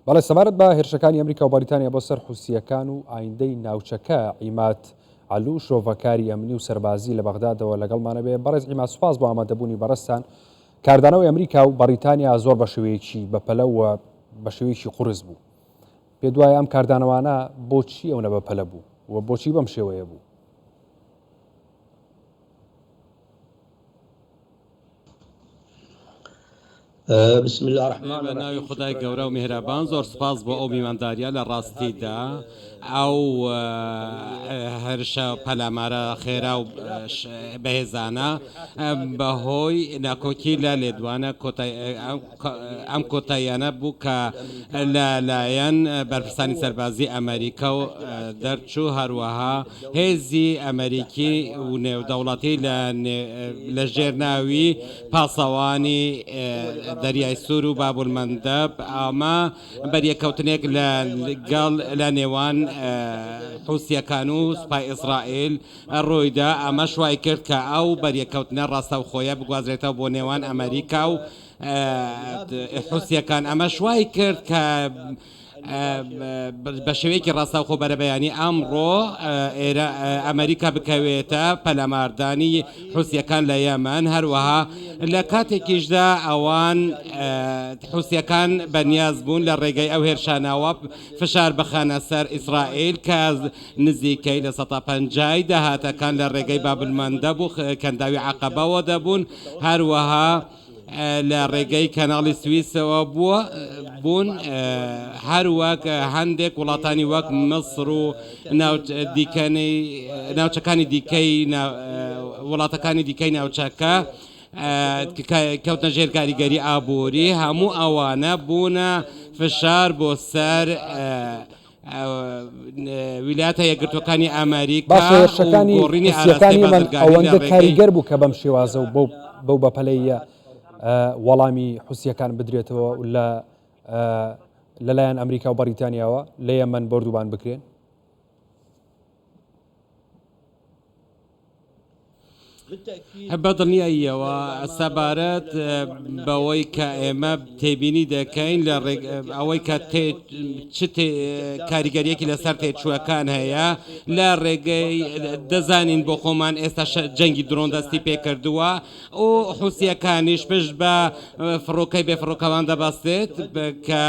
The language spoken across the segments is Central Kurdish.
بەڵێ سەبارەت بە هێرشەکانی ئەمریکا و بەریتانیا بۆ سەر حوسیەکان و ئایندەی ناوچەکە عیمات عەلوو شۆڤەکاری ئەمنی و سەربازی لە بەغدادەوە لەگەڵمانە بێ. بەڕێز عیمات سوپاس بۆ ئامادەبوونی بەڕستان. کاردانەوەی ئەمریکا و بەریتانیا زۆر بە شێوەیەکی بەپەلە و بە شێوەیەکی قورس بوو. پێ دوایە ئەم کاردانەوانە بۆچی ئەوەنە بەپەلە بوو و بۆچی بەم شێوەیە بوو؟ بسم الله الرحمن الرحیم. ناوی خدای گەورە و میهرەبان، زۆر سپاس بۆ ئەو میوانداریە لە ڕاستیدا ئەو هەرشە پەلامارە خێرا و بەهێزانە بەهۆی ناکۆکی لە لێدوانە ئەم کۆتاییانە بوو کە لەلایەن بەرپرسانی سەربازی ئەمریکا و دەرچوو، هەروەها هێزی ئەمریکی و نێودەوڵەتی لە ژێرناوی پاسەوانی دەریای سوور و بابولمەندەب ئەمە بەریەکەوتنێک لە نێوان حوسیەکان و سوپای ئیسرائیل ڕوویدا. ئەمە شوای کرد کە ئەو بەریەکەوتنە ڕاستەوخۆیە بگوازرێتەوە بۆ نێوان ئەمریکا و حوسیەکان. ئەمە شوای کرد کە بە شێوەیەکی ڕاستەوخۆ بەرەبەیانی ئەمڕۆ ئەمریکا بکەوێتە پەلاماردانی حوسیەکان لە یەمەن. هەروەها لە کاتێکیشدا ئەوان حوسیەکان بەنیاز بوون لە ڕێگەی ئەو هێرشانەوە فشار بخەنە سەر ئیسرائیل کە نزیکەی لە 150 داهاتەکان لە ڕێگەی بابلمەندەب و کەنداوی عەقەبەوە دەبوون. هەروەها لە ڕێگەی کەناڵی سویسەوە بوون. هەروەک هەندێک وڵاتانی وەک مەسر و ناوچەکانی دیکەی وڵاتەکانی دیکەی ناوچەکە کەوتنە ژێر کاریگەری ئابووری. هەموو ئەوانە بوونە فشار بۆ سەر ویلایەتە یەکگرتوەکانی ئەمریکا و گۆڕینی ئاراستەی ئەوەندە کاریگەر بوو کە بەم شێوازە و بەو بەپەلەیە وەڵامی حوسیەکان بدرێتەوە لەلایەن ئەمریکا و بەریتانیاوە لە یەمەن بەردووبان بکرێن. بەدڵنیاییەوە سەبارەت بەوەی کە ئێمە تێبینی دەکەین لە ئەوەی کە کاریگەریەکی لەسەر تێچووەکان هەیە لە ڕێگەی دەزانین بۆ خۆمان ئێستا جەنگی درۆن دەستی پێکردووە و حوسیەکانیش پشت بە فڕۆکەی بێفڕۆکەوان دەبەستێت کە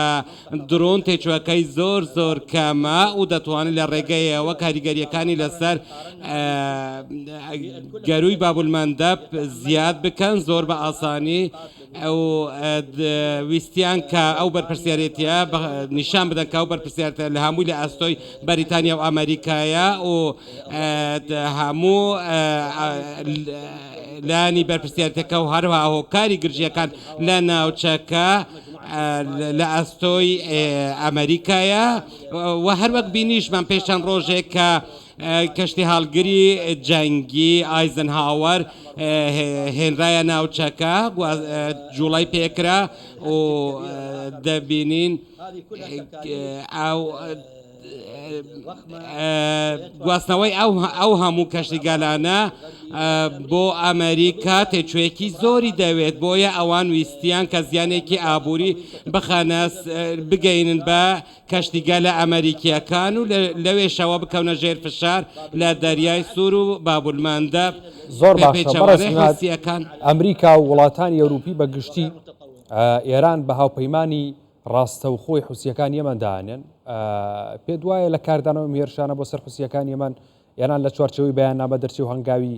درۆن تێچووەکەی زۆر کەمە و دەتوانێت لە ڕێگەیەوە کاریگەریەکانی لەسەر گەروی بابولمەندەب زیاد بکەن زۆر بە ئاسانی ئەو ویستیان کە ئەو بەرپرسیارەتیە نیشان بدەن کە ئەو بەرپرسیارەتە لە هەمووی لە ئەستۆی بەریتانیا و ئەمریکایە و هەموو لانی بەرپرسیارەتەکە و هەروەها هۆکاری گرژیەکان لە ناوچەکە لە ئەستۆی ئەمریکایە و هەروەک بینیشمان پێشان ڕۆژێک کە کەشتی هەڵگری جەنگی ئایزنهاوەر هێنرایە ناوچەکە جوڵای پێکرا و دەبینین گواستنەوەی ئەو هەموو کەشتیگەلانە بۆ ئەمریکا تێچوویەکی زۆری دەوێت بۆیە ئەوان ویستیان کە زیانێکی ئابووری بگەینن بە کەشتیگەلە ئەمریکیەکان و لەوێشەوە بکەونە ژێر فشار لە دەریای سوور و بابولمەندەب. زۆر باشەکان ئەمریکا و وڵاتانی ئەوروپی بەگشتی ئێران بە هاوپەیمانی ڕاستەوخۆی حوسیەکان یەمەندانێن. پێ دوایە لە کاردانەوە هێرشانە بۆ سەر حوسیەکان یەمەن ئێران لە چوارچەوەی بەیاننامە دەرچی و هەنگاوی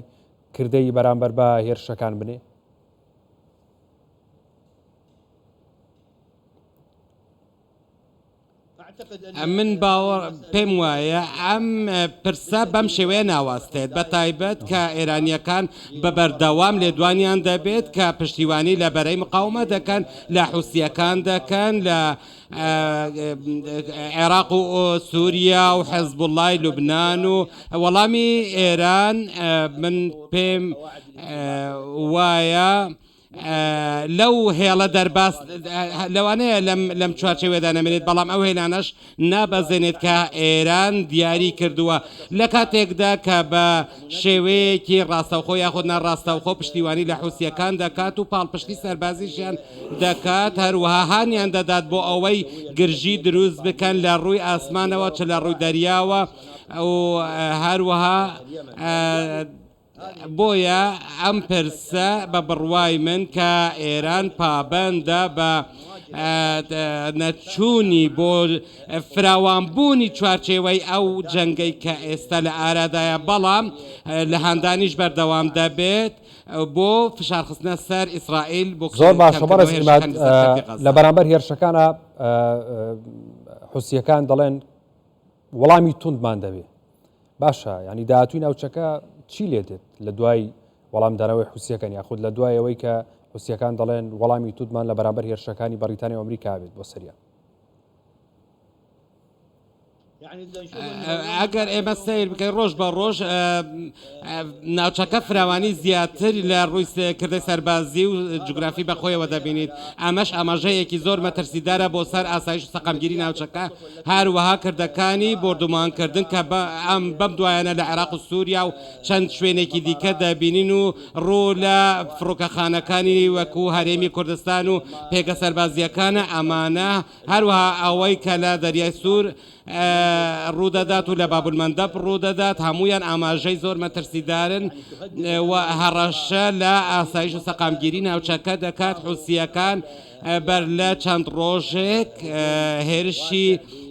کردەی بەرامبەر بە هێرشەکان بنێ. من باوەڕ پێم وایە ئەم پرسە بەم شێوەیە ناواستێت بە تایبەت کە ئێرانیەکان بە بەردەوام لێدوانیان دەبێت کە پشتیوانی لە بەرەی مقاومە دەکەن لە حوسیەکان دەکەن لە عێراق و سووریا و حەزبوڵای لوبنان و وەڵامی ئێران من پێم وایە لەو هێڵە دەرباس لەوانەیە لەم چوارچێوێدا نەمێنێت بەڵام ئەو هێلانەش نابەزێنێت کە ئێران دیاری کردووە لە کاتێکدا کە بە شێوەیەکی ڕاستەوخۆ یاخود ناڕاستەوخۆ پشتیوانی لە حوسیەکان دەکات و پاڵپشتی سەربازیشیان دەکات هەروەها هانیان دەدات بۆ ئەوەی گرژی دروست بکەن لە ڕووی ئاسمانەوە چ لە ڕووی دەریاوە و هەروەها بۆیە ئەم پرسە بە بڕوای من کە ئێران پابندە بە نەچوونی بۆ فراوانبوونی چوارچێوەی ئەو جەنگەی کە ئێستا لە ئارادایە بەڵام لە هەندانیش بەردەوام دەبێت بۆ فشارخستنە سەر ئیسرائیل بۆ زۆر باشە بەڕێز عیماد لە بەرامبەر هێرشەکانە حوسیەکان دەڵێن وەڵامی توندمان دەبێت باشە ینی داهاتووی ناوچەکە چی لێ دێت لە دوای وەڵامدانەوەی حوسیەکان یاخود لە دوای ئەوەی کە حوسیەکان دەڵێن وەڵامی توندمان لە بەرامبەر هێرشەکانی بەریتانیا و ئەمریکا بێت بۆ سەریا ئەگەر ئێمە سیر بکەین ڕۆژ بە ڕۆژ ناوچەکە فراوانی زیاتر لە ڕووی کردەی سەربازی و جوگرافی بەخۆیەوە دەبینیت ئەمەش ئاماژەیەکی زۆر مەترسیدارە بۆ سەر ئاسایش و سەقامگیری ناوچەکە هەروەها کردەکانی بردومانکردن کە بەم دوایانە لە عێراق و سووریا و چەند شوێنێکی دیکە دەبینین و ڕوو لە فڕۆکەخانەکانی وەکو هەرێمی کوردستان و پێگە سەربازیەکانە ئەمانە هەروەها ئەوەی کە لە دەریای سوور ڕوودەدات و لە بابولمەندەب ڕوودەدات هەمویان ئاماژەی زۆر مەترسیدارن و هەڕەشە لە ئاسایش و سەقامگیری ناوچەکە دەکات حوسیەکان بەر لە چەند ڕۆژێک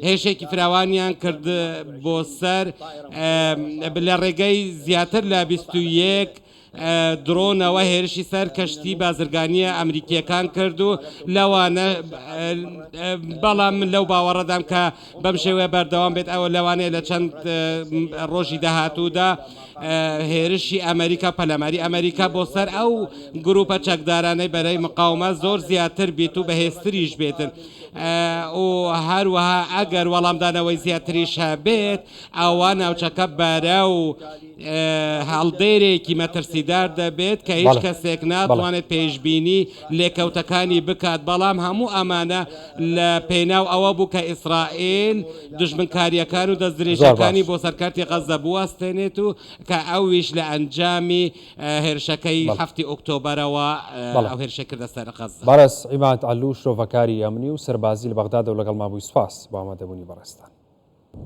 هێرشێکی فراوانیان کرد بۆ سەر لە ڕێگەی زیاتر لە 21 درۆنەوە هێرشی سەر کەشتی بازرگانیە ئەمریکیەکان کرد و لەوانە بەڵام من لەو باوەڕەدام کە بەم شێوەیە بەردەوام بێت ئەوە لەوانەیە لە چەند ڕۆژی داهاتوودا هێرشی ئەمریکا پەلەماری ئەمریکا بۆ سەر ئەو گروپە چەکدارانەی بەرەی مقاومە زۆر زیاتر بیت و بەهێزتریش بێتن و هەروەها ئەگەر وەڵامدانەوەی زیاتریش هەبێت ئەوە ناوچەکە بەرە و هەڵدێرێکی مەترسیدار دەبێت کە هیچ کەسێک ناتوانێت پێشبینی لێکەوتەکانی بکات بەڵام هەموو ئەمانە لە پێناو ئەوە بوو کە ئیسرائیل دژمنکاریەکان و دەستدرێژەکانی بۆ سەرکارتی غەزە بوەستێنێت و کە ئەویش لە ئەنجامی هێرشەکەی 7 ئۆکتۆبەرەوە ئەو هێرشە کردە سەر غەزە. بەڕێز عیماد عەلوو شرۆڤەکاری ئەمنی و سەربازی لە بەغداد و لەگەڵ مابووی سوپاس بۆ ئامادەبوونی بەڕێستان.